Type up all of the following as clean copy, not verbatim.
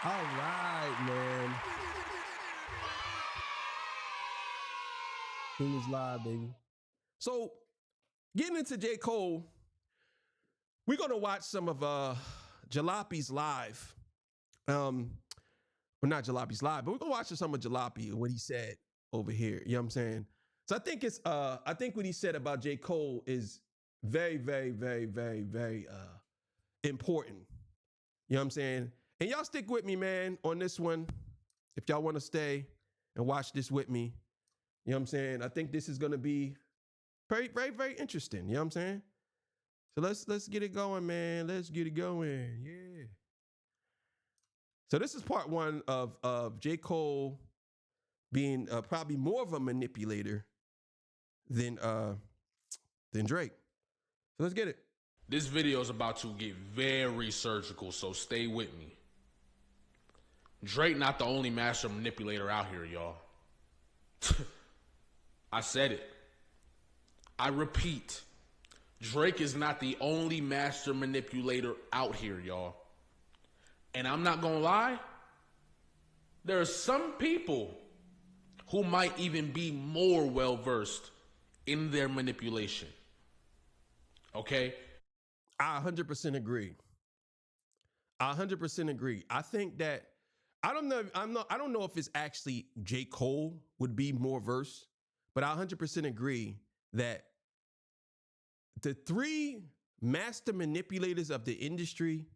All right, man. King is live, baby. So, getting into J. Cole, we're gonna watch some of Jalape's live. Well, not Jalape's live, but we're gonna watch some of Jalape and what he said over here. You know what I'm saying? So I think what he said about J. Cole is very, very, very, very, very important. You know what I'm saying? And y'all stick with me, man, on this one. If y'all want to stay and watch this with me, you know what I'm saying? I think this is gonna be very, very, very interesting. You know what I'm saying? So let's get it going, man. Let's get it going. Yeah. So this is part one of J. Cole being probably more of a manipulator than Drake. So let's get it. This video is about to get very surgical, so stay with me. Drake not the only master manipulator out here, y'all. I said it. I repeat. Drake is not the only master manipulator out here, y'all. And I'm not gonna lie, there are some people who might even be more well-versed in their manipulation. Okay? I 100% agree. I 100% agree. I think that I don't know if it's actually J. Cole would be more versed, but I 100% agree that the three master manipulators of the industry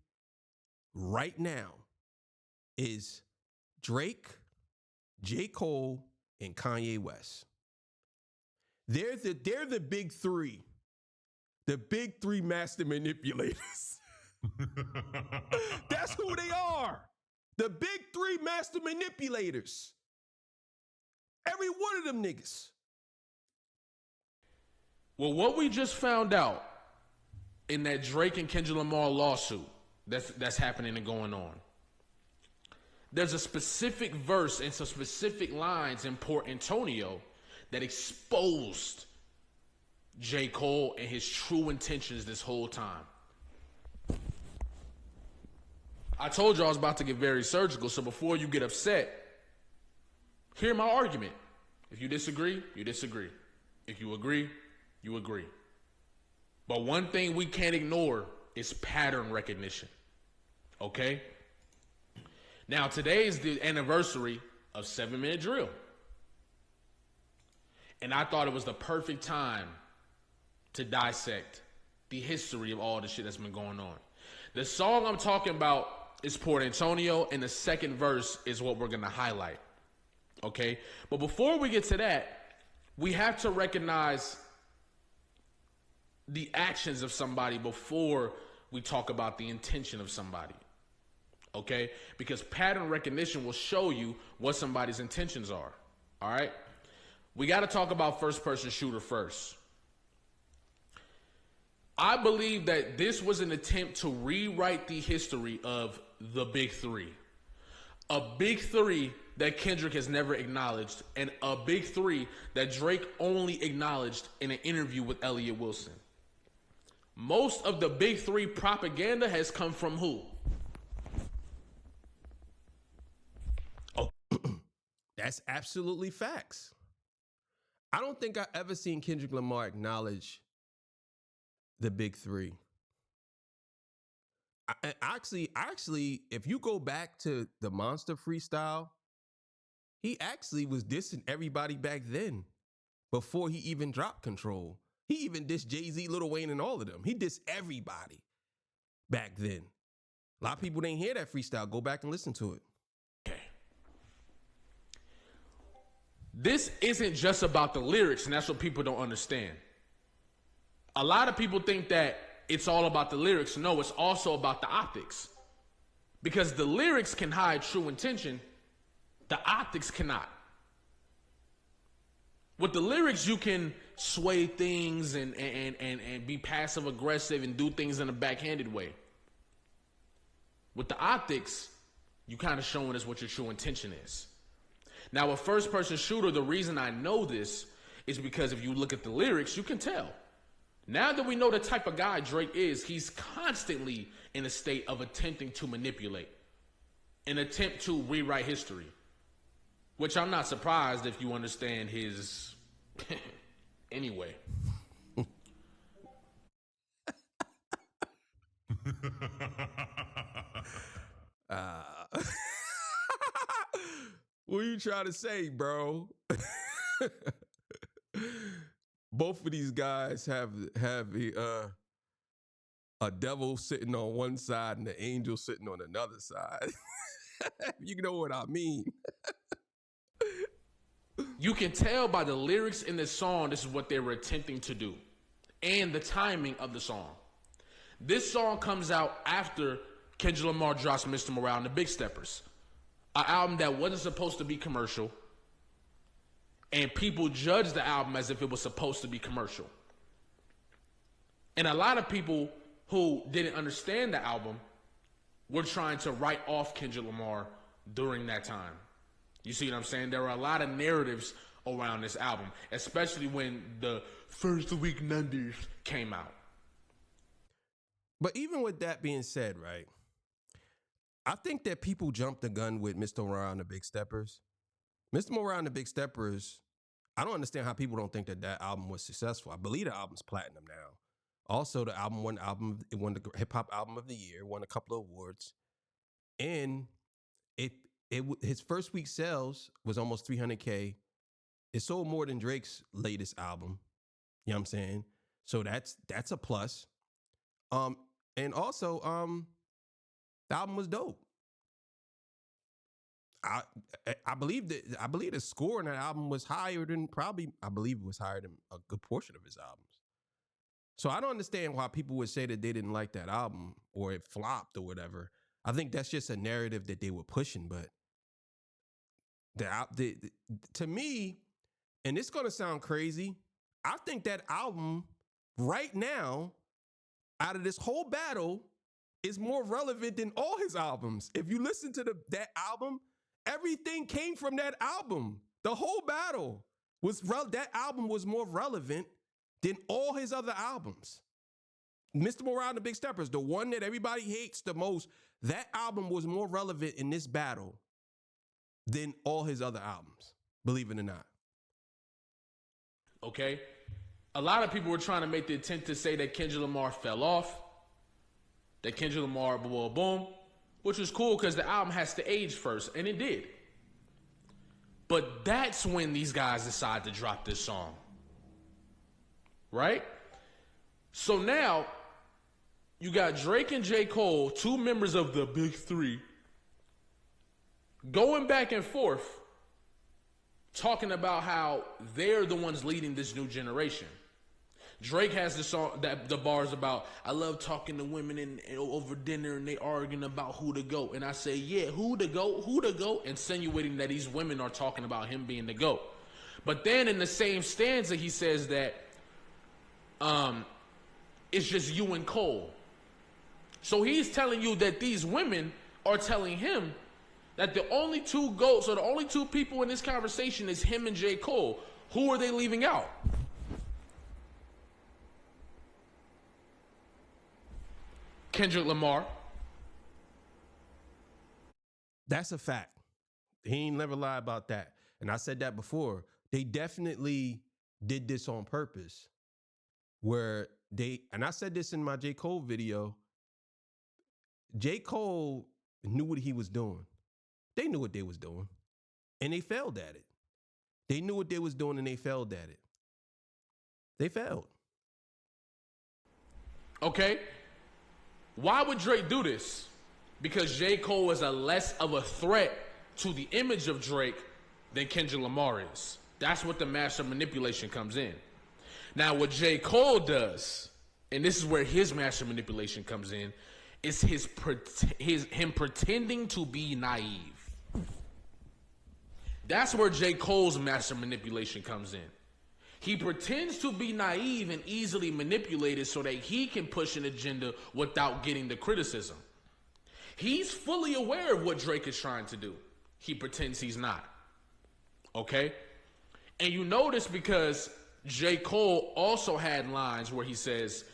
right now is Drake, J. Cole, and Kanye West. They're the big three. The big three master manipulators. That's who they are. The big three master manipulators. Every one of them niggas. Well, what we just found out in that Drake and Kendrick Lamar lawsuit that's happening and going on, there's a specific verse and some specific lines in Port Antonio that exposed J. Cole and his true intentions this whole time. I told you I was about to get very surgical, so before you get upset, hear my argument. If you disagree, you disagree. If you agree, you agree. But one thing we can't ignore is pattern recognition. Okay? Now, today is the anniversary of 7 Minute Drill. And I thought it was the perfect time to dissect the history of all the shit that's been going on. The song I'm talking about is Port Antonio, and the second verse is what we're going to highlight. Okay? But before we get to that, we have to recognize the actions of somebody before we talk about the intention of somebody. Okay? Because pattern recognition will show you what somebody's intentions are. All right? We got to talk about first-person shooter first. I believe that this was an attempt to rewrite the history of the big three. A big three that Kendrick has never acknowledged, and a big three that Drake only acknowledged in an interview with Elliott Wilson. Most of the big three propaganda has come from who? Oh, that's absolutely facts. I don't think I've ever seen Kendrick Lamar acknowledge the big three. Actually, if you go back to the Monster freestyle, he actually was dissing everybody back then before he even dropped Control. He even dissed Jay-Z, Lil Wayne, and all of them. He dissed everybody back then. A lot of people didn't hear that freestyle. Go back and listen to it. Okay. This isn't just about the lyrics, and that's what people don't understand. A lot of people think that it's all about the lyrics. No, it's also about the optics. Because the lyrics can hide true intention, the optics cannot. With the lyrics, you can sway things and be passive aggressive and do things in a backhanded way. With the optics, you kind of showing us what your true intention is. Now, a first-person shooter, the reason I know this is because if you look at the lyrics, you can tell. Now that we know the type of guy Drake is, he's constantly in a state of attempting to manipulate. an attempt to rewrite history, which I'm not surprised if you understand his anyway. What are you trying to say, bro? Both of these guys have a devil sitting on one side and an angel sitting on another side. You know what I mean? You can tell by the lyrics in this song, this is what they were attempting to do, and the timing of the song. This song comes out after Kendrick Lamar drops Mr. Morale and the Big Steppers, an album that wasn't supposed to be commercial, and people judged the album as if it was supposed to be commercial. And a lot of people who didn't understand the album were trying to write off Kendrick Lamar during that time. You see what I'm saying? There were a lot of narratives around this album, especially when the first week numbers came out. But even with that being said, right, I think that people jumped the gun with Mr. Morale and the Big Steppers. Mr. Morale and the Big Steppers, I don't understand how people don't think that that album was successful. I believe the album's platinum now. Also, the album won the hip hop album of the year, won a couple of awards, and his first week sales was almost 300K. It sold more than Drake's latest album. You know what I'm saying? So that's a plus. And also, the album was dope. I believe the score on that album was higher than I believe it was higher than a good portion of his albums. So I don't understand why people would say that they didn't like that album or it flopped or whatever. I think that's just a narrative that they were pushing. But to me, and it's going to sound crazy, I think that album right now, out of this whole battle, is more relevant than all his albums. If you listen to that album, everything came from that album. The whole battle that album was more relevant than all his other albums. Mr. Morale and the Big Steppers, the one that everybody hates the most, that album was more relevant in this battle than all his other albums, believe it or not. Okay? A lot of people were trying to make the attempt to say that Kendrick Lamar fell off, that Kendrick Lamar boom, boom, which was cool because the album has to age first, and it did. But that's when these guys decide to drop this song. Right? So now, you got Drake and J. Cole, two members of the Big Three, going back and forth, talking about how they're the ones leading this new generation. Drake has the song that the bars about, I love talking to women and over dinner and they arguing about who to go. And I say, yeah, who to go, insinuating that these women are talking about him being the GOAT. But then in the same stanza, he says that it's just you and Cole. So he's telling you that these women are telling him that the only two GOATs or the only two people in this conversation is him and J. Cole. Who are they leaving out? Kendrick Lamar. That's a fact. He ain't never lie about that. And I said that before. They definitely did this on purpose. Where and I said this in my J. Cole video, J. Cole knew what he was doing. They knew what they was doing. And they failed at it. They knew what they was doing and they failed at it. They failed. Okay. Why would Drake do this? Because J. Cole is less of a threat to the image of Drake than Kendrick Lamar is. That's what the master manipulation comes in. Now, what J. Cole does, and this is where his master manipulation comes in, is him pretending to be naive. That's where J. Cole's master manipulation comes in. He pretends to be naive and easily manipulated so that he can push an agenda without getting the criticism. He's fully aware of what Drake is trying to do. He pretends he's not. Okay? And you notice because J. Cole also had lines where he says,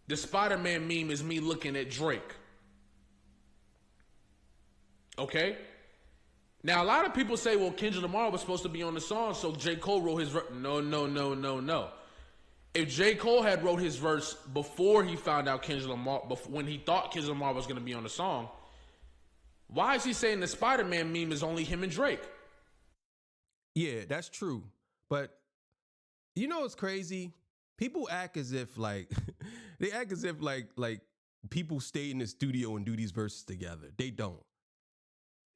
the Spider-Man meme is me looking at Drake. Okay? Now, a lot of people say, well, Kendrick Lamar was supposed to be on the song, so J. Cole wrote his verse. No. If J. Cole had wrote his verse before he found out Kendrick Lamar, when he thought Kendrick Lamar was going to be on the song, why is he saying the Spider-Man meme is only him and Drake? Yeah, that's true. But you know what's crazy? People act as if like they act as if like people stay in the studio and do these verses together. They don't.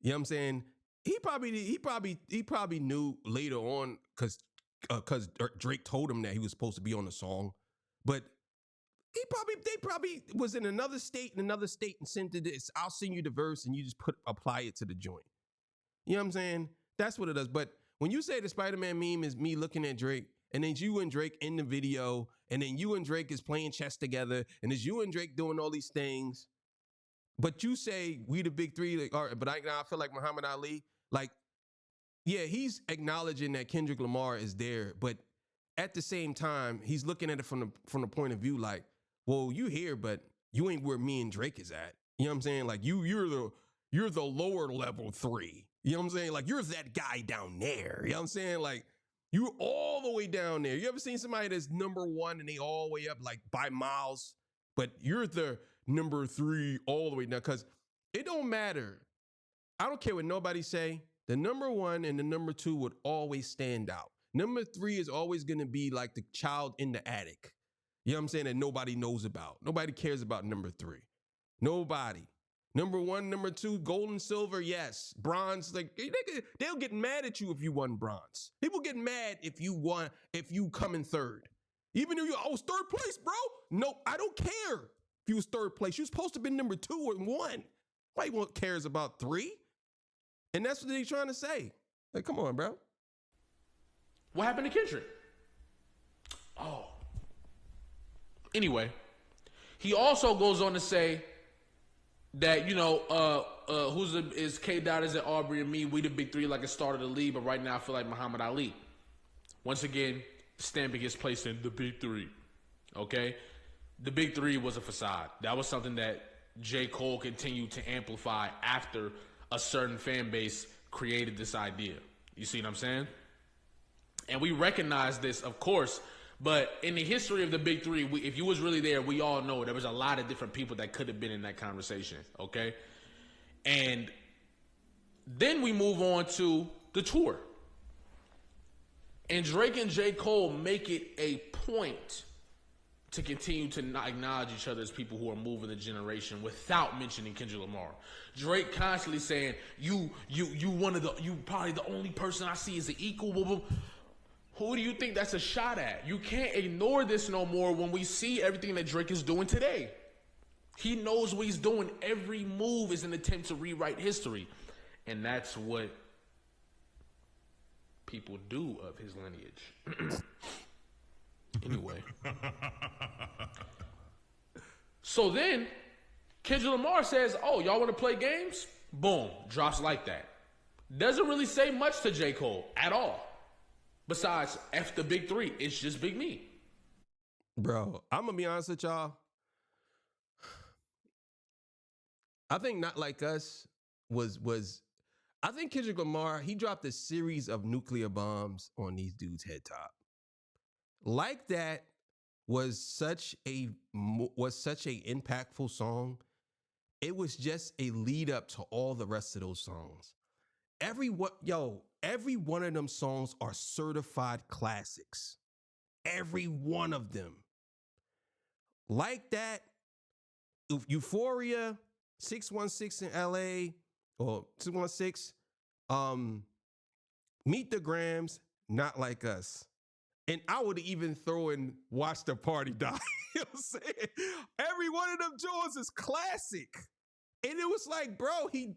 You know what I'm saying? He probably knew later on because Drake told him that he was supposed to be on the song, but they probably was in another state and sent it this. I'll send you the verse and you just apply it to the joint. You know what I'm saying? That's what it does. But when you say the Spider-Man meme is me looking at Drake, and then you and Drake in the video, and then you and Drake is playing chess together, and it's you and Drake doing all these things, but you say we the big three, like, all right, but I feel like Muhammad Ali, like, yeah, he's acknowledging that Kendrick Lamar is there, but at the same time, he's looking at it from the point of view like, well, you here, but you ain't where me and Drake is at. You know what I'm saying? Like you're the lower level three. You know what I'm saying? Like you're that guy down there. You know what I'm saying? Like you're all the way down there. You ever seen somebody that's number one and they all the way up like by miles, but you're the number three all the way down? Because it don't matter. I don't care what nobody say. The number one and the number two would always stand out. Number three is always going to be like the child in the attic. You know what I'm saying? That nobody knows about. Nobody cares about number three. Nobody. Number one, number two, gold and silver, yes. Bronze, like they'll get mad at you if you won bronze. People get mad if you come in third. Even if I was third place, bro. No, I don't care if you was third place. You're supposed to be number two or one. Nobody cares about three. And that's what they're trying to say. Like, come on, bro. What happened to Kendrick? Oh. Anyway, he also goes on to say that, is K. Dot, is it Aubrey and me? We the big three like it started the league, but right now I feel like Muhammad Ali. Once again, stamping his place in the big three. Okay? The big three was a facade. That was something that J. Cole continued to amplify after a certain fan base created this idea. You see what I'm saying? And we recognize this, of course, but in the history of the big three, if you was really there, we all know there was a lot of different people that could have been in that conversation, okay? And then we move on to the tour. And Drake and J. Cole make it a point to continue to not acknowledge each other as people who are moving the generation without mentioning Kendrick Lamar. Drake constantly saying, you probably the only person I see as an equal. Who do you think that's a shot at? You can't ignore this no more when we see everything that Drake is doing today. He knows what he's doing. Every move is an attempt to rewrite history. And that's what people do of his lineage. Anyway. So then, Kendrick Lamar says, oh, y'all want to play games? Boom. Drops like that. Doesn't really say much to J. Cole at all. Besides, F the big three. It's just Big Me. Bro, I'm going to be honest with y'all. I think Not Like Us was I think Kendrick Lamar, he dropped a series of nuclear bombs on these dudes' head top. Like That was such a impactful song. It was just a lead up to all the rest of those songs. Every one of them songs are certified classics. Every one of them. Like That, Euphoria, 616 in LA, or 616, Meet the Grams, Not Like Us. And I would even throw in Watch the Party Die. You know what I'm saying? Every one of them joints is classic. And it was like, bro, he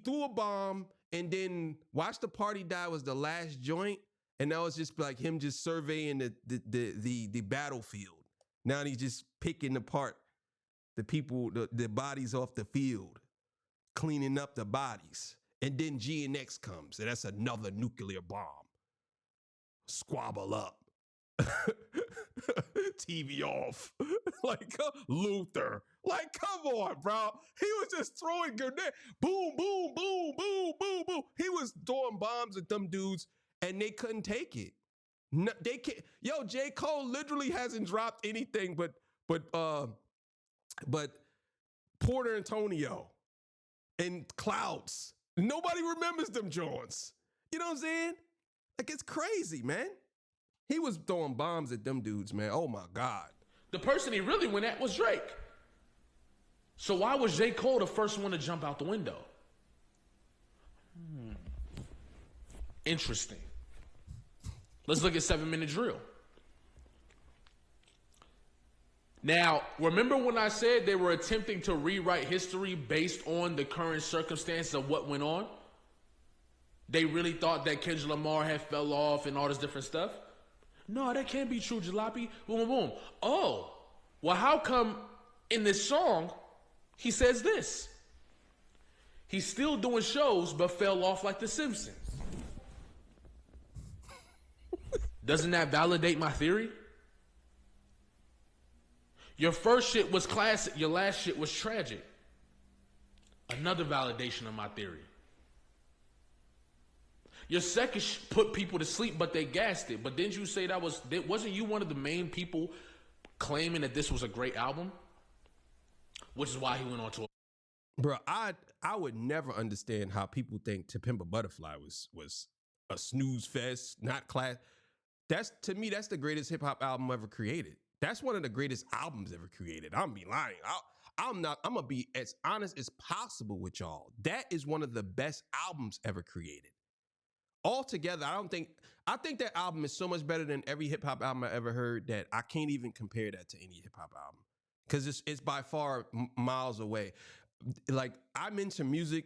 threw a bomb, and then Watch the Party Die was the last joint. And that was just like him just surveying the battlefield. Now he's just picking apart the people, the bodies off the field, cleaning up the bodies. And then GNX comes, and that's another nuclear bomb. Squabble up. TV off. Like, Luther. Like, come on, bro. He was just throwing grenades. Boom, boom, boom, boom, boom, boom. He was throwing bombs at them dudes, and they couldn't take it. No, they can't. Yo, J. Cole literally hasn't dropped anything but Porter Antonio and Clouds. Nobody remembers them Jones. You know what I'm saying? Like, it's crazy, man. He was throwing bombs at them dudes, man. Oh my God. The person he really went at was Drake. So why was J. Cole the first one to jump out the window? Interesting. Let's look at 7 Minute Drill. Now, remember when I said they were attempting to rewrite history based on the current circumstances of what went on? They really thought that Kendrick Lamar had fell off and all this different stuff? No, that can't be true, Jalopy. Boom, boom, boom. Oh, well, how come in this song he says this? He's still doing shows but fell off like The Simpsons. Doesn't that validate my theory? Your first shit was classic. Your last shit was tragic. Another validation of my theory. Your second put people to sleep, but they gassed it. But didn't you say wasn't you one of the main people claiming that this was a great album? Which is why he went on to. Bro, I would never understand how people think To Pimp a Butterfly was a snooze fest, not class. To me, that's the greatest hip hop album ever created. That's one of the greatest albums ever created. I'm be lying. I'm gonna be as honest as possible with y'all. That is one of the best albums ever created. Altogether, I think that album is so much better than every hip hop album I ever heard that I can't even compare that to any hip hop album. Because it's by far miles away. Like, I'm into music,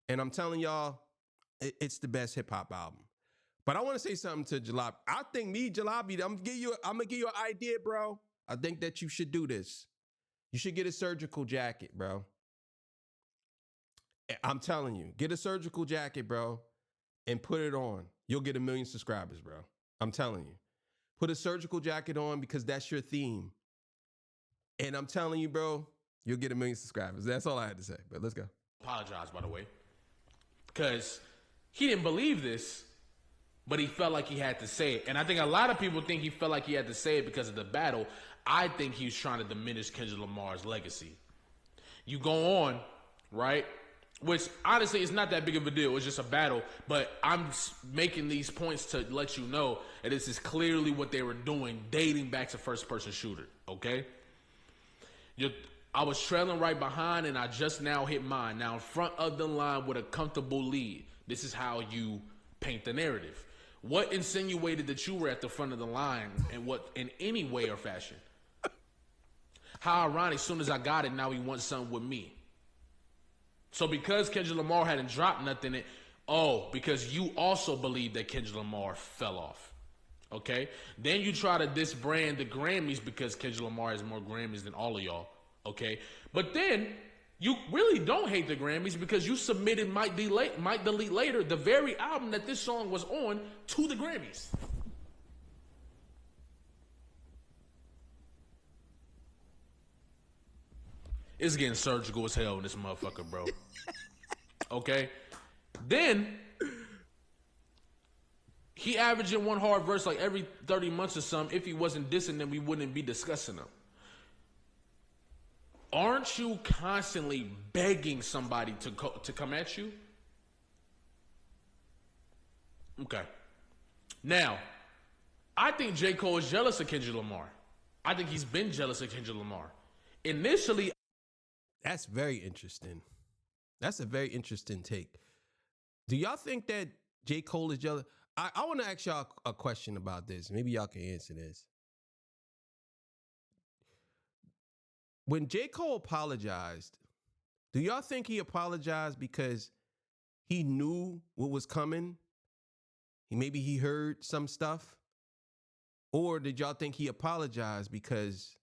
and I'm telling y'all, it's the best hip hop album. But I want to say something to Jalopy. I think Jalopy, I'm gonna give you an idea, bro. I think that you should do this. You should get a surgical jacket, bro. I'm telling you, get a surgical jacket, bro, and put it on. You'll get 1 million subscribers, bro. I'm telling you. Put a surgical jacket on because that's your theme. And I'm telling you, bro, you'll get 1 million subscribers. That's all I had to say, but let's go. Apologize, by the way. Because he didn't believe this, but he felt like he had to say it. And I think a lot of people think he felt like he had to say it because of the battle. I think he was trying to diminish Kendrick Lamar's legacy. You go on, right? Which, honestly, is not that big of a deal. It's just a battle. But I'm making these points to let you know that this is clearly what they were doing, dating back to first-person shooter, okay? I was trailing right behind, and I just now hit mine. Now in front of the line with a comfortable lead. This is how you paint the narrative. What insinuated that you were at the front of the line, and what in any way or fashion? How ironic, as soon as I got it, now he wants something with me. So because Kendrick Lamar hadn't dropped nothing, because you also believe that Kendrick Lamar fell off. Okay? Then you try to disbrand the Grammys because Kendrick Lamar has more Grammys than all of y'all. Okay? But then you really don't hate the Grammys because you submitted Might Delete Later, the very album that this song was on, to the Grammys. It's getting surgical as hell in this motherfucker, bro. Okay? Then he averaging one hard verse like every 30 months or something. If he wasn't dissing them, we wouldn't be discussing them. Aren't you constantly begging somebody to come at you? Okay. Now, I think J. Cole is jealous of Kendrick Lamar. I think he's been jealous of Kendrick Lamar. Initially, that's very interesting. That's a very interesting take. Do y'all think that J. Cole is jealous? I want to ask y'all a question about this. Maybe y'all can answer this. When J. Cole apologized, do y'all think he apologized because he knew what was coming? Maybe he heard some stuff? Or did y'all think he apologized because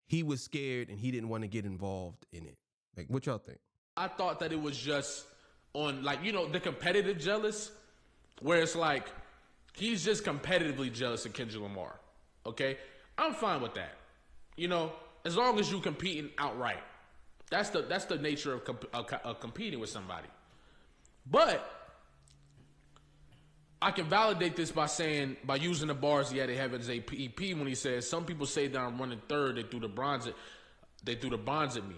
he was scared and he didn't want to get involved in it? Like, what y'all think? I thought that it was just on, like, you know, the competitive jealous, where it's like, he's just competitively jealous of Kendrick Lamar. Okay, I'm fine with that. You know, as long as you competing outright. That's the nature of competing with somebody. But I can validate this by using the bars he had to have as a EP when he says, some people say that I'm running third, they threw the bronze at me.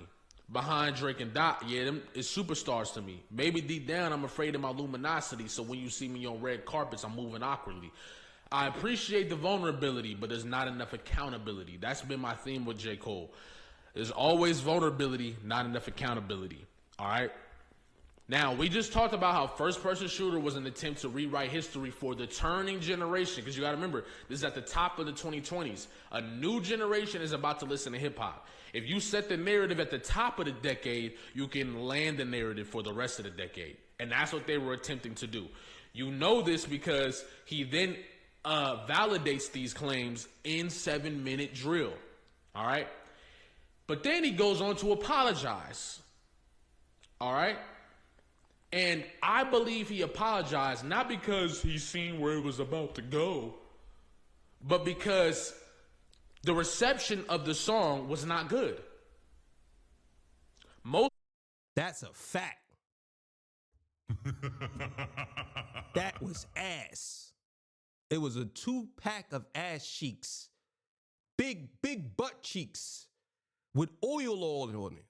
Behind Drake and Dot, yeah, them is superstars to me. Maybe deep down I'm afraid of my luminosity, so when you see me on red carpets, I'm moving awkwardly. I appreciate the vulnerability, but there's not enough accountability. That's been my theme with J. Cole. There's always vulnerability, not enough accountability. All right? Now, we just talked about how first-person shooter was an attempt to rewrite history for the turning generation. Because you got to remember, this is at the top of the 2020s. A new generation is about to listen to hip-hop. If you set the narrative at the top of the decade, you can land the narrative for the rest of the decade. And that's what they were attempting to do. You know this because he then validates these claims in 7-minute drill. All right? But then he goes on to apologize. All right? And I believe he apologized not because he seen where it was about to go, but because the reception of the song was not good. That's a fact. That was ass. It was a 2-pack of ass cheeks. Big butt cheeks with oil on it.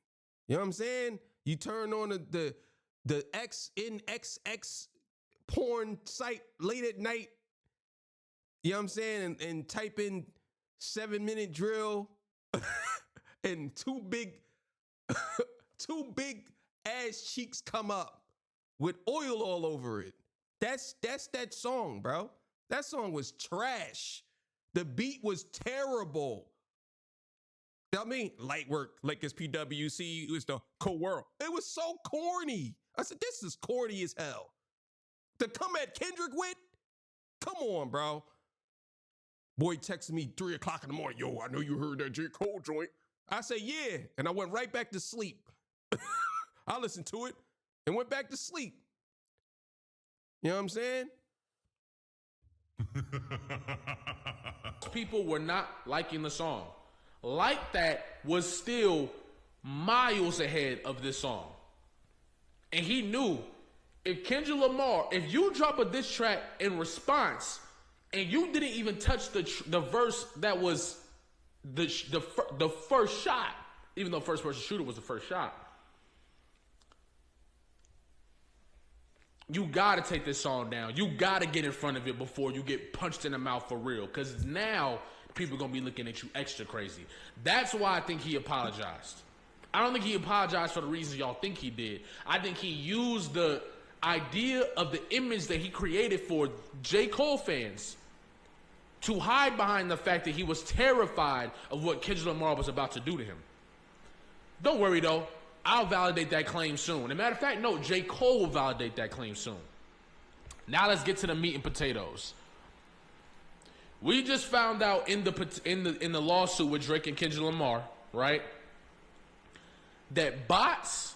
You know what I'm saying? You turn on the XNXX porn site late at night. You know what I'm saying? And type in 7-minute drill and two big ass cheeks come up with oil all over it. That's that song, bro. That song was trash. The beat was terrible. I mean, light work, like it's PWC, it was the co-world. It was so corny. I said, this is corny as hell. To come at Kendrick with? Come on, bro. Boy texted me 3 o'clock in the morning. Yo, I know you heard that J. Cole joint. I said, yeah. And I went right back to sleep. I listened to it and went back to sleep. You know what I'm saying? People were not liking the song. Like That was still miles ahead of this song. And he knew if Kendrick Lamar, if you drop a diss track in response and you didn't even touch the verse that was the first shot, even though first person shooter was the first shot, you gotta take this song down. You gotta get in front of it before you get punched in the mouth for real. Because now people are gonna be looking at you extra crazy. That's why I think he apologized. I don't think he apologized for the reasons y'all think he did. I think he used the idea of the image that he created for J. Cole fans to hide behind the fact that he was terrified of what Kendrick Lamar was about to do to him. Don't worry though, I'll validate that claim soon. As a matter of fact, no, J. Cole will validate that claim soon. Now let's get to the meat and potatoes. We just found out in the lawsuit with Drake and Kendrick Lamar, right, that bots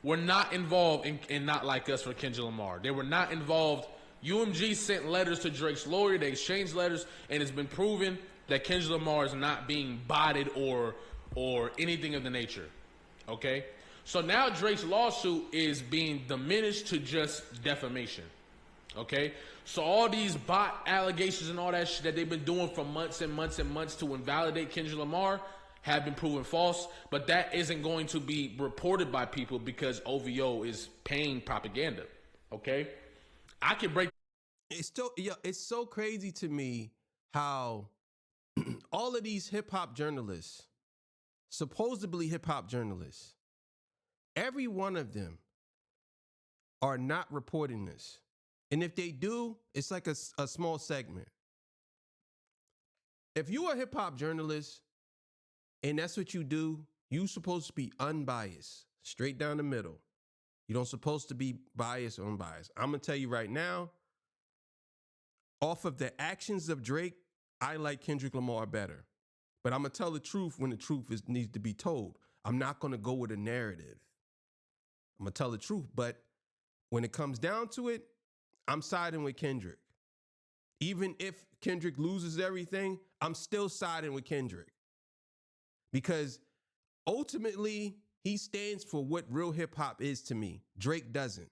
were not involved in Not Like Us for Kendrick Lamar. They were not involved. UMG sent letters to Drake's lawyer. They exchanged letters, and it's been proven that Kendrick Lamar is not being botted or anything of the nature. Okay? So now Drake's lawsuit is being diminished to just defamation. Okay? So all these bot allegations and all that shit that they've been doing for months and months and months to invalidate Kendrick Lamar have been proven false, but that isn't going to be reported by people because OVO is paying propaganda. Okay? I can break. It's so crazy to me how all of these hip hop journalists, supposedly hip hop journalists, every one of them are not reporting this. And if they do, it's like a small segment. If you're a hip hop journalist and that's what you do, you're supposed to be unbiased, straight down the middle. You don't supposed to be biased or unbiased. I'm going to tell you right now, off of the actions of Drake, I like Kendrick Lamar better. But I'm going to tell the truth when the truth needs to be told. I'm not going to go with a narrative. I'm going to tell the truth. But when it comes down to it, I'm siding with Kendrick. Even if Kendrick loses everything, I'm still siding with Kendrick because ultimately he stands for what real hip hop is to me. Drake doesn't.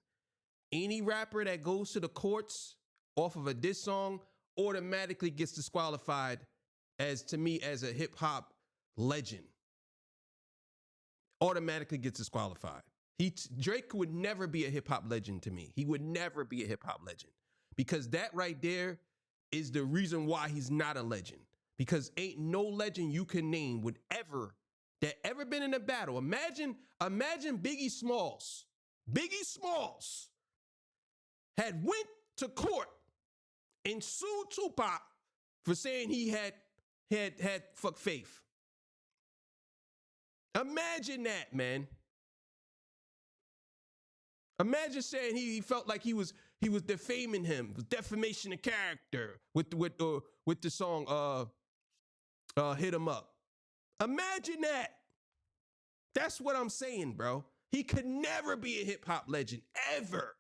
Any rapper that goes to the courts off of a diss song automatically gets disqualified as, to me, as a hip hop legend. Automatically gets disqualified. Drake would never be a hip hop legend to me. He would never be a hip hop legend because that right there is the reason why he's not a legend. Because ain't no legend you can name that ever been in a battle. Imagine Biggie Smalls. Biggie Smalls had went to court and sued Tupac for saying he had fuck faith. Imagine that, man. Imagine saying he felt like he was defaming him, was defamation of character with the song Hit 'Em Up. Imagine that. That's what I'm saying, bro. He could never be a hip hop legend ever.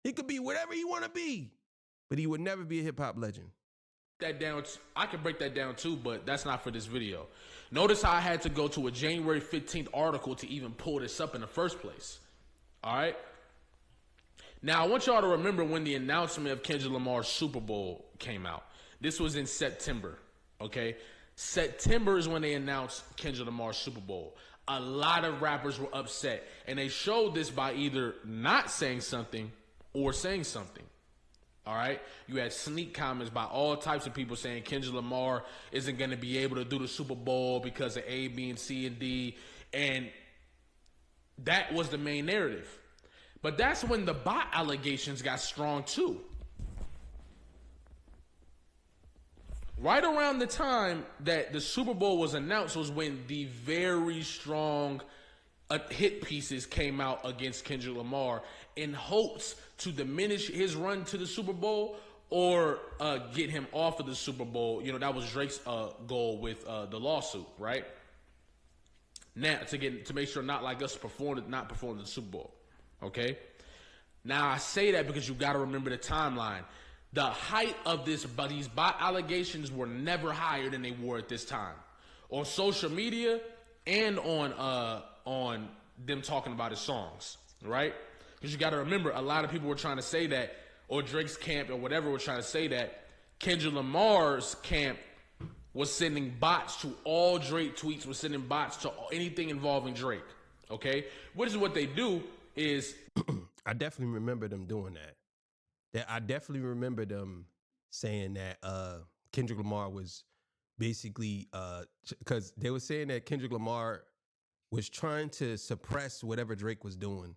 He could be whatever he want to be, but he would never be a hip hop legend. That down, I can break that down too, but that's not for this video. Notice how I had to go to a January 15th article to even pull this up in the first place. All right. Now, I want y'all to remember when the announcement of Kendrick Lamar's Super Bowl came out. This was in September, okay? September is when they announced Kendrick Lamar's Super Bowl. A lot of rappers were upset, and they showed this by either not saying something or saying something, all right? You had sneak comments by all types of people saying Kendrick Lamar isn't going to be able to do the Super Bowl because of A, B, and C, and D, and that was the main narrative. But that's when the bot allegations got strong too. Right around the time that the Super Bowl was announced was when the very strong hit pieces came out against Kendrick Lamar in hopes to diminish his run to the Super Bowl or get him off of the Super Bowl. You know, that was Drake's goal with the lawsuit, right? Now, to make sure Not Like Us not performed the Super Bowl. Okay. Now I say that because you got to remember the timeline. The height of these bot allegations were never higher than they were at this time on social media and on them talking about his songs, right? Because you got to remember, a lot of people were trying to say that, or Drake's camp or whatever were trying to say that Kendrick Lamar's camp was sending bots to all Drake tweets, was sending bots to anything involving Drake. Okay, which is what they do. Is I definitely remember them doing that. I definitely remember them saying that Kendrick Lamar was basically because they were saying that Kendrick Lamar was trying to suppress whatever Drake was doing,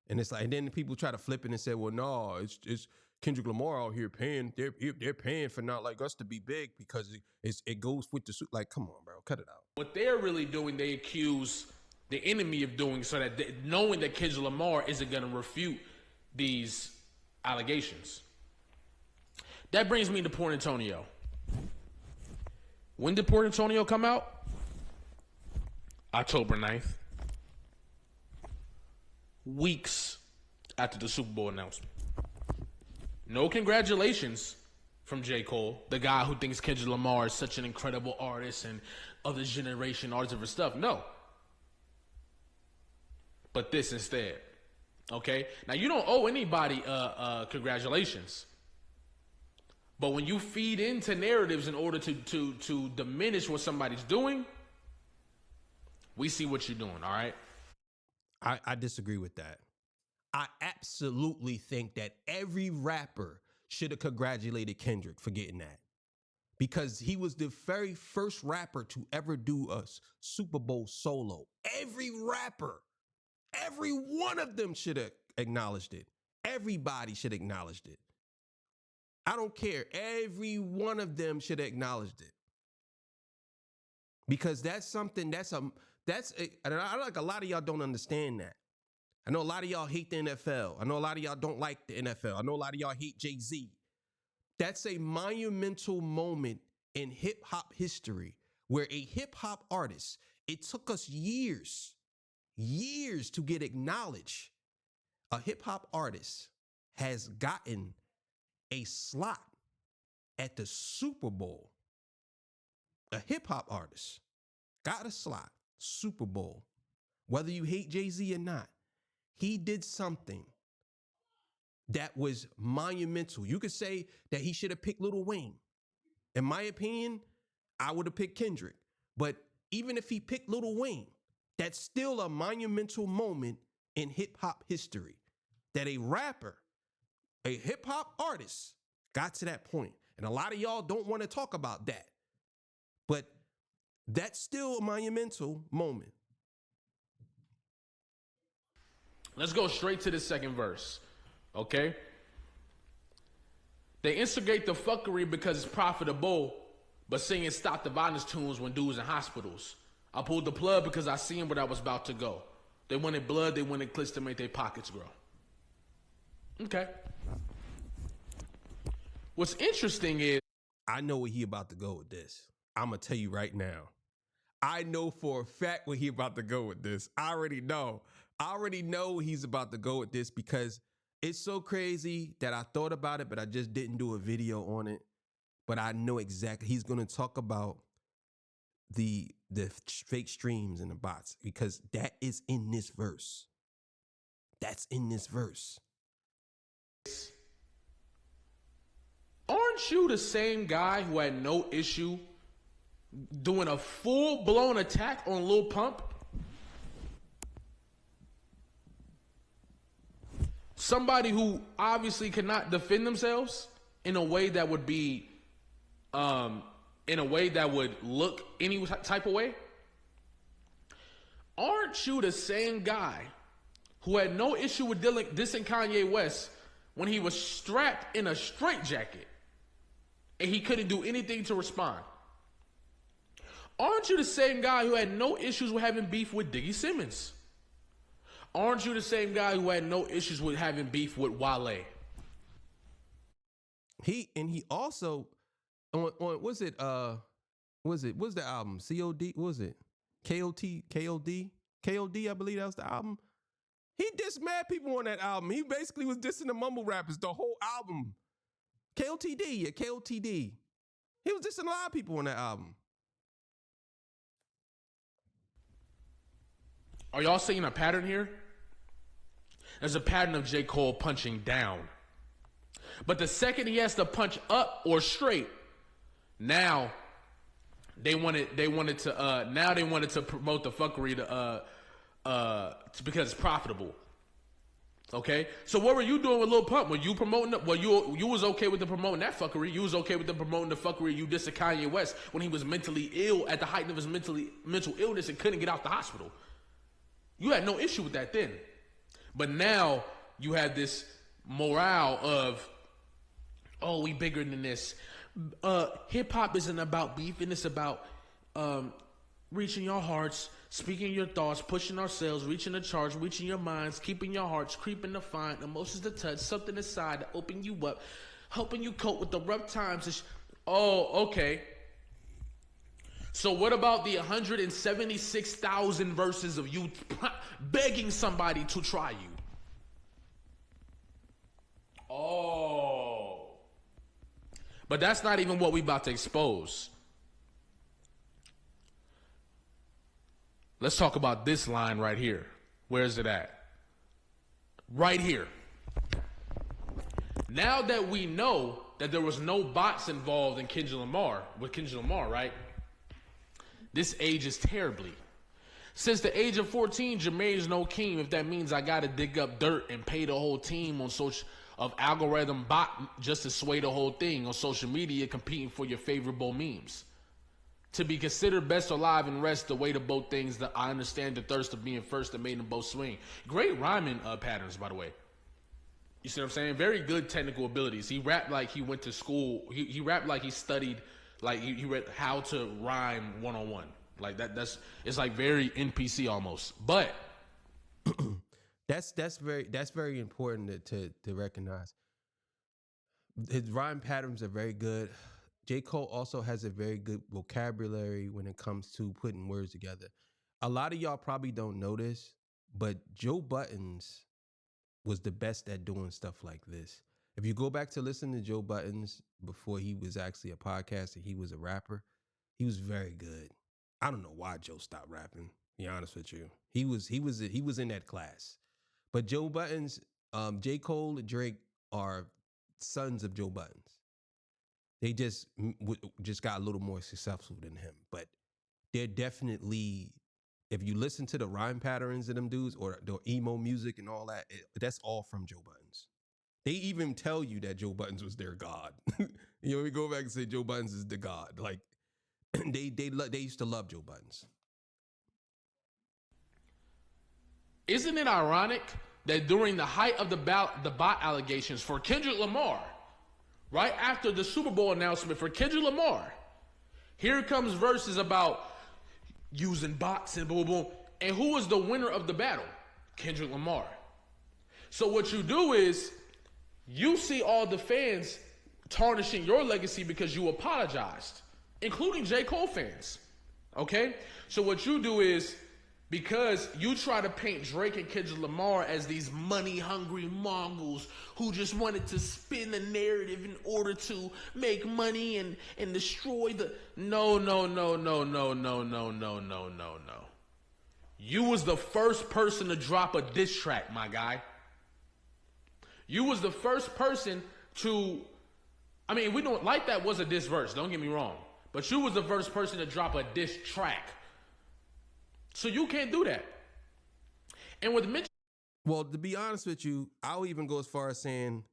and it's like, and then people try to flip it and say, well, no, it's Kendrick Lamar out here paying. They're paying for Not Like Us to be big because it goes with the suit. Like, come on, bro, cut it out. What they're really doing, they accuse the enemy of doing, so that knowing that Kendrick Lamar isn't going to refute these allegations. That brings me to Port Antonio. When did Port Antonio come out? October 9th. Weeks after the Super Bowl announcement. No congratulations from J. Cole, the guy who thinks Kendrick Lamar is such an incredible artist and of this generation, all this different stuff. No. But this instead, okay? Now, you don't owe anybody congratulations. But when you feed into narratives in order to diminish what somebody's doing, we see what you're doing, all right? I disagree with that. I absolutely think that every rapper should have congratulated Kendrick for getting that. Because he was the very first rapper to ever do a Super Bowl solo. Every rapper. Every one of them should have acknowledged it. Everybody should have acknowledged it. I don't care. Every one of them should have acknowledged it. Because that's something, and I like a lot of y'all don't understand that. I know a lot of y'all hate the NFL. I know a lot of y'all don't like the NFL. I know a lot of y'all hate Jay-Z. That's a monumental moment in hip hop history where a hip hop artist, it took us years to get acknowledged. A hip hop artist has gotten a slot at the Super Bowl, a hip hop artist got a slot, Super Bowl, whether you hate Jay-Z or not, he did something that was monumental. You could say that he should have picked Lil Wayne. In my opinion, I would have picked Kendrick. But even if he picked Lil Wayne, that's still a monumental moment in hip hop history. That a rapper, a hip hop artist, got to that point. And a lot of y'all don't want to talk about that. But that's still a monumental moment. Let's go straight to the second verse, okay? They instigate the fuckery because it's profitable, but singing Stop the Violence tunes when dudes in hospitals. I pulled the plug because I seen where I was about to go. They wanted blood, they wanted clicks to make their pockets grow. Okay. What's interesting is, I know where he about to go with this. I'm going to tell you right now. I know for a fact where he about to go with this. I already know he's about to go with this because it's so crazy that I thought about it, but I just didn't do a video on it. But I know exactly he's going to talk about the fake streams and the bots because that is in this verse. That's in this verse. aren't you the same guy who had no issue doing a full-blown attack on Lil Pump? Somebody who obviously cannot defend themselves in a way that would be, in a way that would look any type of way. Aren't you the same guy who had no issue with dissing Kanye West when he was strapped in a straitjacket and he couldn't do anything to respond? Aren't you the same guy who had no issues with having beef with Diggy Simmons? Aren't you the same guy who had no issues with having beef with Wale? He also on what's the album? COD, what was it? KOD, I believe that was the album. He dissed mad people on that album. He basically was dissing the mumble rappers the whole album. KOTD. He was dissing a lot of people on that album. Are y'all seeing a pattern here? There's a pattern of J. Cole punching down. But the second he has to punch up or straight, now they wanted to promote the fuckery because it's profitable. Okay? So what were you doing with Lil Pump? Were you promoting you was okay with the promoting that fuckery? You was okay with the promoting the fuckery you dissed Kanye West when he was mentally ill at the height of his mental illness and couldn't get out the hospital. You had no issue with that then. But now you have this morale of, oh, we bigger than this. Hip hop isn't about beef, and it's about reaching your hearts, speaking your thoughts, pushing ourselves, reaching the charge, reaching your minds, keeping your hearts, creeping to find, emotions to touch, something inside to open you up, helping you cope with the rough times. Oh, okay. So what about the 176,000 verses of you begging somebody to try you? Oh. But that's not even what we about to expose. Let's talk about this line right here. Where is it at? Right here. Now that we know that there was no bots involved in Kendrick Lamar, right? This ages terribly. Since the age of 14, Jermaine's no king. If that means I gotta dig up dirt and pay the whole team on social of algorithm bot just to sway the whole thing on social media, competing for your favorable memes. To be considered best alive and rest, the way to both things. That I understand the thirst of being first that made them both swing. Great rhyming patterns, by the way. You see what I'm saying? Very good technical abilities. He rapped like he went to school. He rapped like he studied. Like he read how to rhyme 101. Like that's it's like very NPC almost. But that's very important to recognize. His rhyme patterns are very good. J. Cole also has a very good vocabulary when it comes to putting words together. A lot of y'all probably don't know this, but Joe Buttons was the best at doing stuff like this. If you go back to listen to Joe Buttons, before he was actually a podcaster, he was a rapper. He was very good. I don't know why Joe stopped rapping. To be honest with you, he was in that class. But Joe Buttons, J. Cole and Drake are sons of Joe Buttons. They just got a little more successful than him. But they're definitely, if you listen to the rhyme patterns of them dudes or the emo music and all that, that's all from Joe Buttons. They even tell you that Joe Buttons was their god. You know, we go back and say Joe Buttons is the god. Like they used to love Joe Buttons. Isn't it ironic that during the height of the bot allegations for Kendrick Lamar, right after the Super Bowl announcement for Kendrick Lamar, here comes verses about using bots and boom, boom. And who was the winner of the battle? Kendrick Lamar. So what you do is you see all the fans tarnishing your legacy because you apologized, including J. Cole fans. Okay? So what you do is, because you try to paint Drake and Kendrick Lamar as these money-hungry Mongols who just wanted to spin the narrative in order to make money and destroy the... No. You was the first person to drop a diss track, my guy. You was the first person to... I mean, we don't... Like That was a diss verse, don't get me wrong. But you was the first person to drop a diss track. So you can't do that. And with Mitch... Well, to be honest with you, I'll even go as far as saying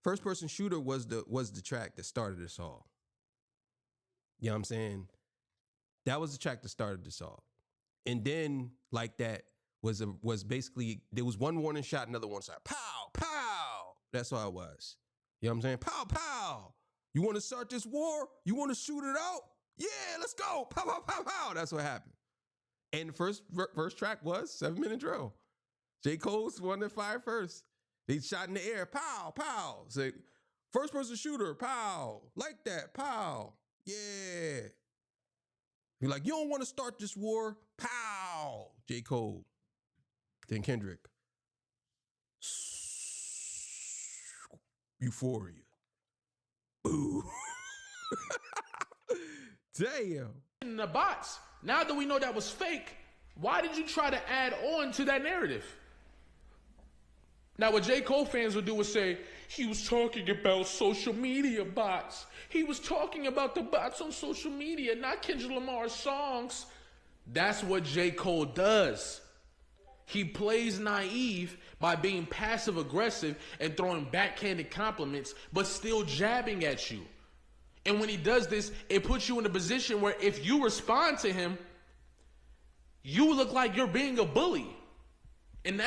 First Person Shooter was the track that started this all. You know what I'm saying? That was the track that started this all. And then Like That was basically, there was one warning shot, another one shot. Pow, pow. That's all it was. You know what I'm saying? Pow, pow. You want to start this war? You want to shoot it out? Yeah, let's go. Pow, pow, pow, pow. That's what happened. And the first track was 7 Minute Drill. J. Cole's one that fired first. They shot in the air, pow, pow. Say, First Person Shooter, pow. Like That, pow. Yeah. You're like, you don't want to start this war? Pow. J. Cole. Then Kendrick. Euphoria. Boo. Damn. In the bots. Now that we know that was fake, why did you try to add on to that narrative? Now what J. Cole fans would do is say, he was talking about social media bots. He was talking about the bots on social media, not Kendrick Lamar's songs. That's what J. Cole does. He plays naive by being passive aggressive and throwing backhanded compliments, but still jabbing at you. And when he does this, it puts you in a position where if you respond to him, you look like you're being a bully. And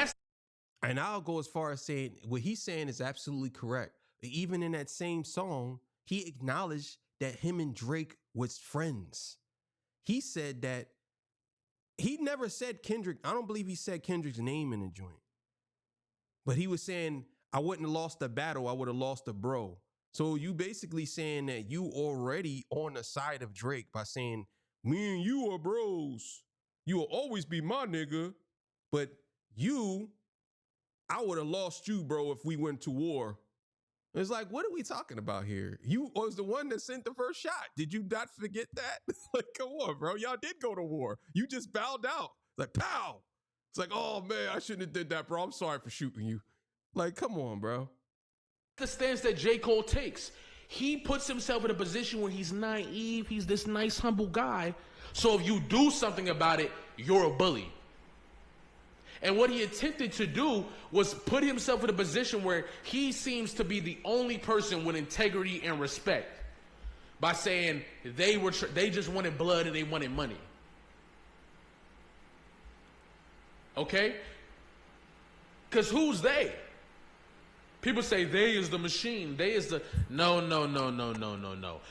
I'll go as far as saying what he's saying is absolutely correct. Even in that same song, he acknowledged that him and Drake was friends. He said that he never said Kendrick. I don't believe he said Kendrick's name in the joint. But he was saying, I wouldn't have lost the battle. I would have lost a bro. So you basically saying that you already on the side of Drake by saying, me and you are bros. You will always be my nigga. But I would have lost you, bro, if we went to war. It's like, what are we talking about here? You was the one that sent the first shot. Did you not forget that? Like, come on, bro. Y'all did go to war. You just bowed out. Like, pow. It's like, oh, man, I shouldn't have did that, bro. I'm sorry for shooting you. Like, come on, bro. The stance that J. Cole takes. He puts himself in a position where he's naive. He's this nice, humble guy. So if you do something about it, you're a bully. And what he attempted to do was put himself in a position where he seems to be the only person with integrity and respect by saying they just wanted blood and they wanted money. Okay? Because who's they? People say they is the machine. They is the... No.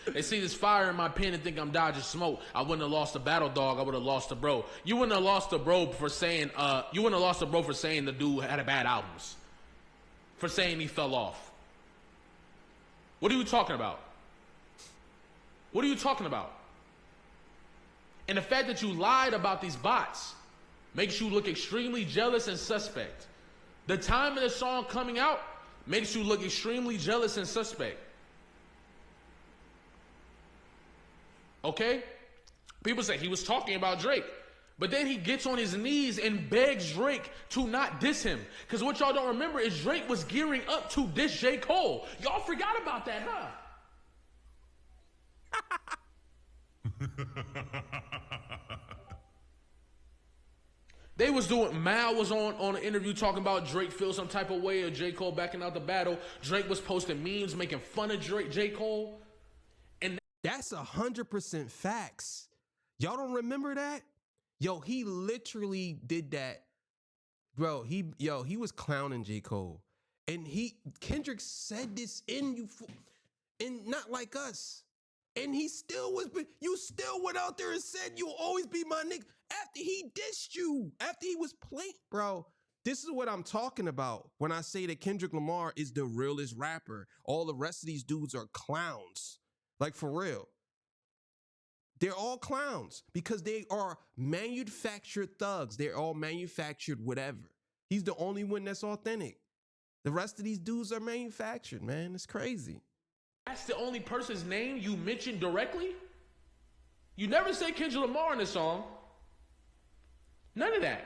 They see this fire in my pen and think I'm dodging smoke. I wouldn't have lost a battle dog. I would have lost a bro. You wouldn't have lost a bro for saying... the dude had a bad albums. For saying he fell off. What are you talking about? What are you talking about? And the fact that you lied about these bots makes you look extremely jealous and suspect. The time of the song coming out makes you look extremely jealous and suspect. Okay? People say he was talking about Drake. But then he gets on his knees and begs Drake to not diss him. Because what y'all don't remember is Drake was gearing up to diss J. Cole. Y'all forgot about that, huh? They was doing, Mal was on an interview talking about Drake feels some type of way or J. Cole backing out the battle. Drake was posting memes making fun of J. Cole. And that's 100% facts. Y'all don't remember that? Yo, he literally did that. Bro, he was clowning J. Cole. And Kendrick said this and not like us. And he still you still went out there and said, you'll always be my nigga. After he dissed you, after he was playing, bro, this is what I'm talking about when I say that Kendrick Lamar is the realest rapper. All the rest of these dudes are clowns. Like, for real. They're all clowns because they are manufactured thugs. They're all manufactured whatever. He's the only one that's authentic. The rest of these dudes are manufactured, man. It's crazy. That's the only person's name you mentioned directly? You never say Kendrick Lamar in the song. None of that.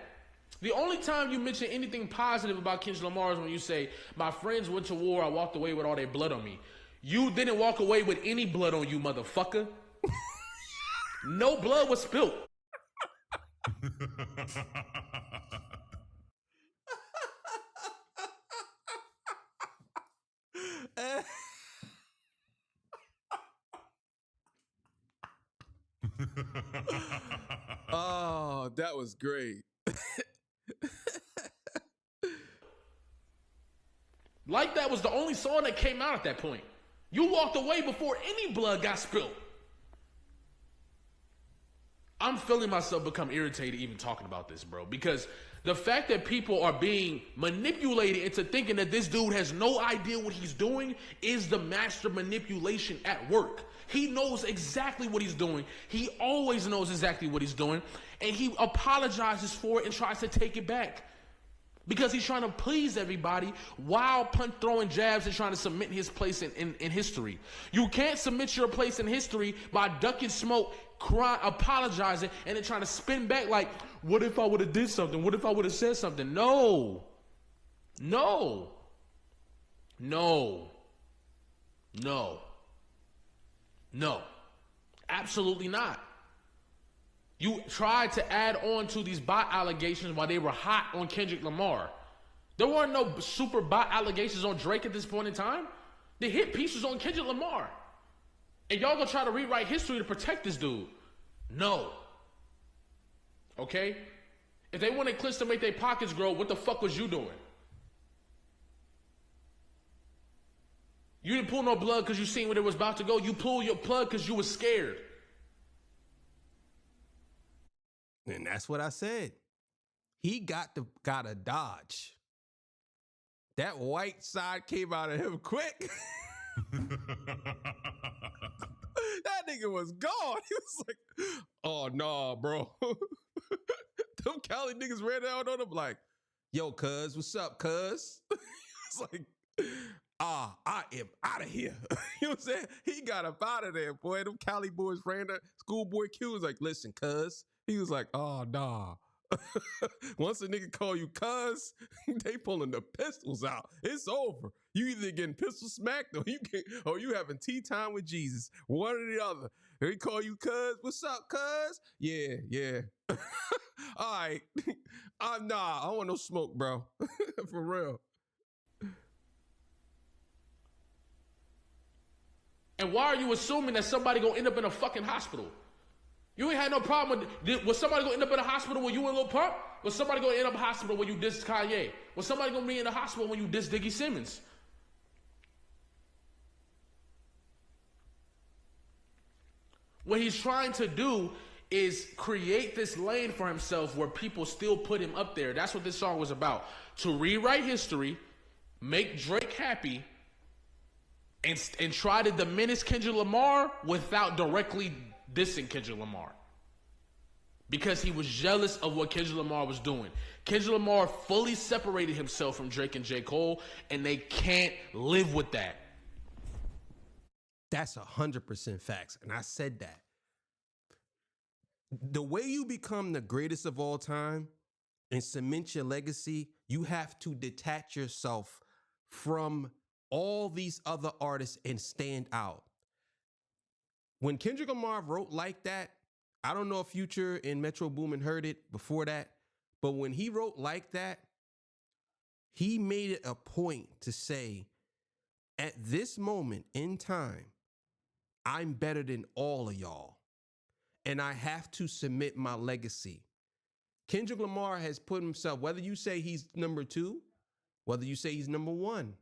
The only time you mention anything positive about Kendrick Lamar is when you say, my friends went to war, I walked away with all their blood on me. You didn't walk away with any blood on you, motherfucker. No blood was spilled. Oh, that was great. Like that was the only song that came out at that point. You walked away before any blood got spilled. I'm feeling myself become irritated even talking about this, bro, because the fact that people are being manipulated into thinking that this dude has no idea what he's doing is the master manipulation at work. He knows exactly what he's doing. He always knows exactly what he's doing, and he apologizes for it and tries to take it back because he's trying to please everybody while throwing jabs and trying to cement his place in history. You can't cement your place in history by ducking smoke, crying, apologizing, and then trying to spin back like, what if I would have did something? What if I would have said something? No. No. No. No. No. Absolutely not. You tried to add on to these bot allegations while they were hot on Kendrick Lamar. There weren't no super bot allegations on Drake at this point in time. The hit piece was on Kendrick Lamar. And y'all gonna try to rewrite history to protect this dude. No. Okay? If they wanted clips to make their pockets grow, what the fuck was you doing? You didn't pull no blood because you seen where it was about to go. You pulled your plug because you was scared. And that's what I said. He gotta dodge. That white side came out of him quick. That nigga was gone. He was like, oh, nah, bro. Them Cali niggas ran out on him like, yo, cuz, what's up, cuz? It's like, I am out of here. You know what I'm saying? He got up out of there, boy. Them Cali boys ran there. Schoolboy Q was like, listen, cuz. He was like, oh, nah. Once a nigga call you cuz, they pulling the pistols out. It's over. You either getting pistol smacked or you having tea time with Jesus. One or the other. They call you cuz. What's up, cuz? Yeah. All right. Nah, I don't want no smoke, bro. For real. And why are you assuming that somebody gonna end up in a fucking hospital? You ain't had no problem with, was somebody gonna end up in a hospital when you in Lil Pump? Was somebody gonna end up in a hospital when you diss Kanye? Was somebody gonna be in a hospital when you diss Diggy Simmons? What he's trying to do is create this lane for himself where people still put him up there. That's what this song was about. To rewrite history, make Drake happy, and try to diminish Kendrick Lamar without directly dissing Kendrick Lamar. Because he was jealous of what Kendrick Lamar was doing. Kendrick Lamar fully separated himself from Drake and J. Cole, and they can't live with that. That's 100% facts. And I said that. the way you become the greatest of all time and cement your legacy, you have to detach yourself from all these other artists and stand out. When Kendrick Lamar wrote like that, I don't know if Future and Metro Boomin heard it before that, but when he wrote like that, he made it a point to say, at this moment in time, I'm better than all of y'all, and I have to submit my legacy. Kendrick Lamar has put himself, whether you say he's number 2, whether you say he's number 1,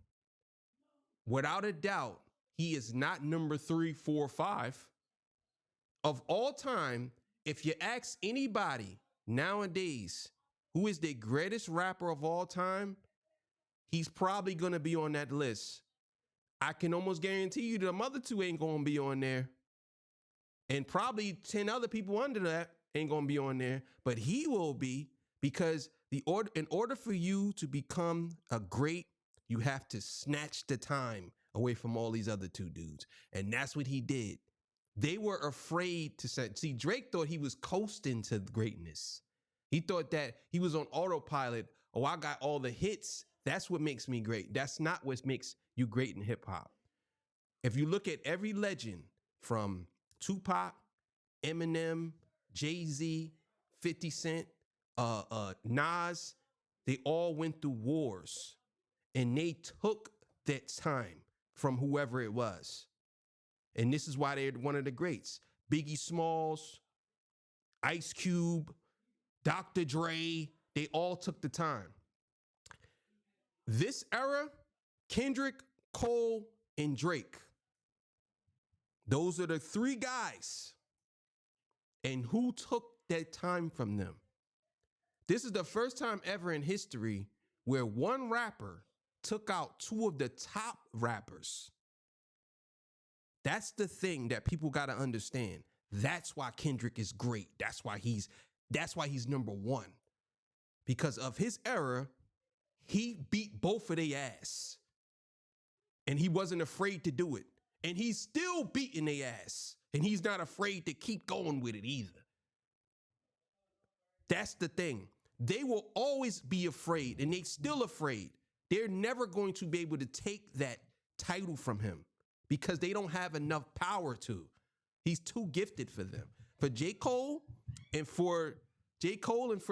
without a doubt, he is not number 3, 4, 5. Of all time, if you ask anybody nowadays who is the greatest rapper of all time, he's probably going to be on that list. I can almost guarantee you the other 2 ain't going to be on there. And probably 10 other people under that ain't going to be on there. But he will be, because in order for you to become a great, you have to snatch the time away from all these other 2 dudes. And that's what he did. They were afraid to say, see, Drake thought he was coasting to greatness. He thought that he was on autopilot. Oh, I got all the hits. That's what makes me great. That's not what makes you great in hip hop. If you look at every legend from Tupac, Eminem, Jay-Z, 50 Cent, Nas, they all went through wars, and they took that time from whoever it was. And this is why they're one of the greats. Biggie Smalls, Ice Cube, Dr. Dre, they all took the time. This era, Kendrick, Cole, and Drake, those are the 3 guys. And who took that time from them? This is the first time ever in history where one rapper took out 2 of the top rappers. That's the thing that people got to understand. That's why Kendrick is great. That's why he's number 1. Because of his era, he beat both of their ass. And he wasn't afraid to do it. And he's still beating their ass. And he's not afraid to keep going with it either. That's the thing. They will always be afraid, and they're still afraid. They're never going to be able to take that title from him because they don't have enough power to. He's too gifted for them. For J. Cole and for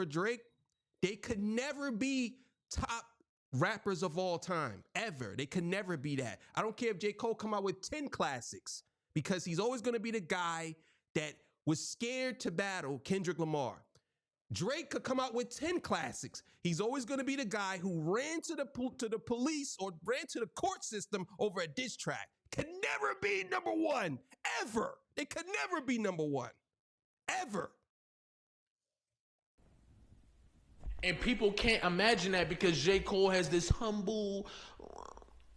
Drake, they could never be top rappers of all time, ever. They could never be that. I don't care if J. Cole come out with 10 classics, because he's always going to be the guy that was scared to battle Kendrick Lamar. Drake could come out with 10 classics. He's always going to be the guy who ran to the police or ran to the court system over a diss track. Can never be number 1, ever. They could never be number 1, ever. And people can't imagine that because J. Cole has this humble,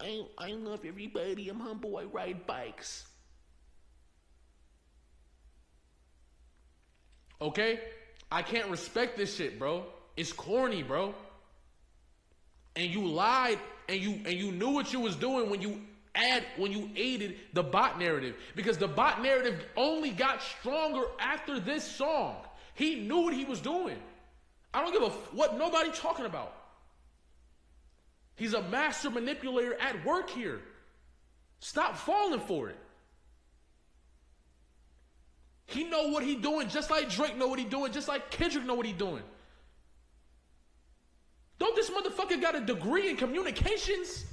I love everybody, I'm humble, I ride bikes. Okay? I can't respect this shit, bro. It's corny, bro. And you lied, and you knew what you was doing when you aided the bot narrative. Because the bot narrative only got stronger after this song. He knew what he was doing. I don't give a what nobody talking about. He's a master manipulator at work here. Stop falling for it. He know what he doing, just like Drake know what he doing, just like Kendrick know what he doing. Don't this motherfucker got a degree in communications?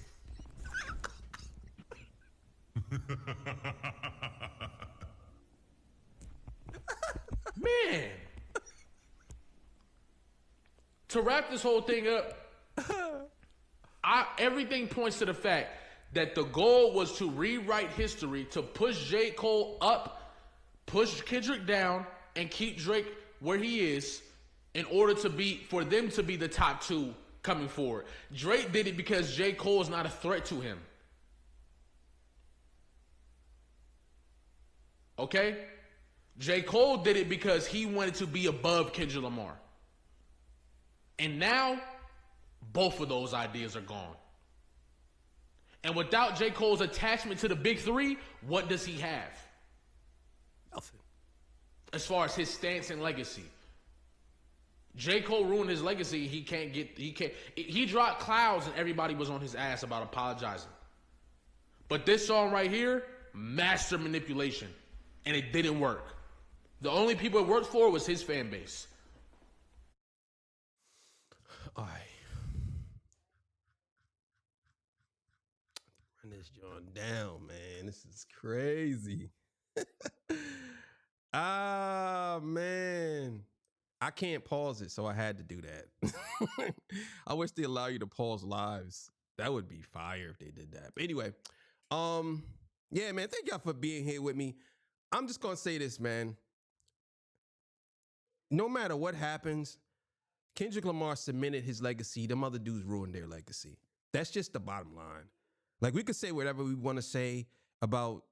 Man. To wrap this whole thing up, everything points to the fact that the goal was to rewrite history, to push J. Cole up, push Kendrick down, and keep Drake where he is in order for them to be the top 2 coming forward. Drake did it because J. Cole is not a threat to him. Okay? J. Cole did it because he wanted to be above Kendrick Lamar. And now, both of those ideas are gone. And without J. Cole's attachment to the big 3, what does he have? Nothing. as far as his stance and legacy. J. Cole ruined his legacy. He dropped Clouds and everybody was on his ass about apologizing. But this song right here, master manipulation. And it didn't work. The only people it worked for was his fan base. All right. Run this joint down, man. This is crazy. Man. I can't pause it, so I had to do that. I wish they allow you to pause lives. That would be fire if they did that. But anyway, yeah, man, thank y'all for being here with me. I'm just gonna say this, man. No matter what happens, Kendrick Lamar cemented his legacy. Them other dudes ruined their legacy. That's just the bottom line. Like, we could say whatever we want to say about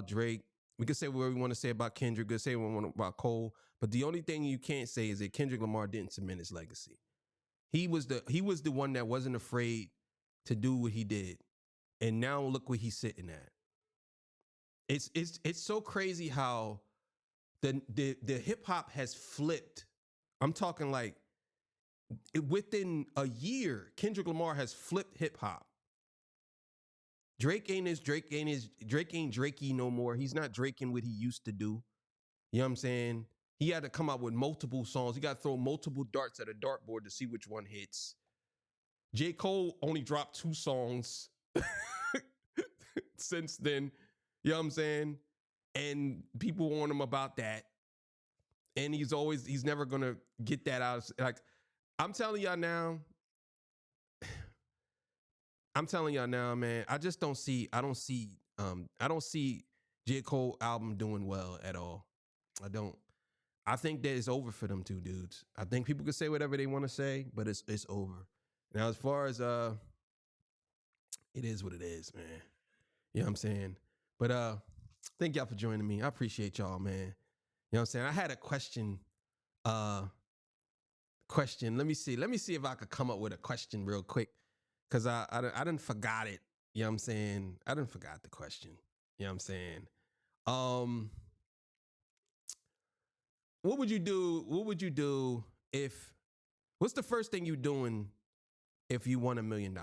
Drake. We could say whatever we want to say about Kendrick. We could say what we want about Cole. But the only thing you can't say is that Kendrick Lamar didn't cement his legacy. He was the one that wasn't afraid to do what he did. And now look where he's sitting at. It's so crazy how the hip hop has flipped. I'm talking like within a year, Kendrick Lamar has flipped hip hop. Drake ain't Drakey no more. He's not Draking what he used to do. You know what I'm saying? He had to come out with multiple songs. He got to throw multiple darts at a dartboard to see which one hits. J. Cole only dropped 2 songs since then. You know what I'm saying? And people warn him about that. And he's never going to get that out. Like, I'm telling y'all now, man, I don't see J. Cole album doing well at all. I don't. I think that it's over for them two dudes. I think people can say whatever they want to say, but it's over. Now, as far as it is what it is, man. You know what I'm saying? But thank y'all for joining me. I appreciate y'all, man. You know what I'm saying? I had a question. Let me see if I could come up with a question real quick. Cause I done forgot it. You know what I'm saying? I done forgot the question. You know what I'm saying? What would you do what's the first thing you doing if you won $1 million?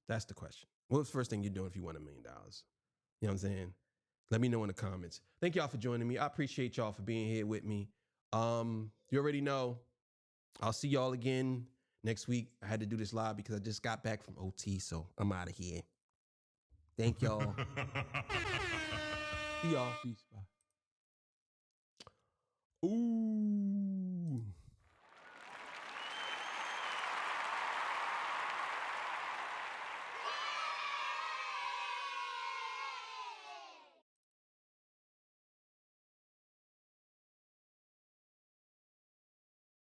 That's the question. What's the first thing you're doing if you won $1 million? You know what I'm saying? Let me know in the comments. Thank y'all for joining me. I appreciate y'all for being here with me. You already know. I'll see y'all again next week. I had to do this live because I just got back from OT, so I'm out of here. Thank y'all. See y'all. Peace. Bye. Ooh.